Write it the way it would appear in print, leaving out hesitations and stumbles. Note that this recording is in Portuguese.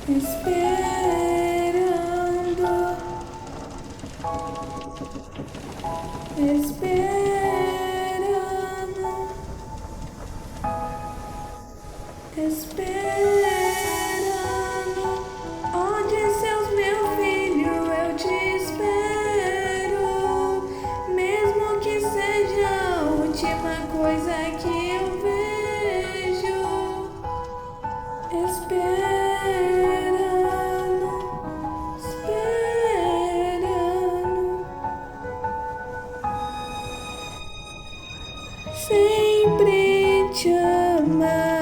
esperando, esperando, esperando. Onde seus meu filho, eu te espero, mesmo que seja a última coisa que eu vejo. Esperando, esperando. Sempre te amarei.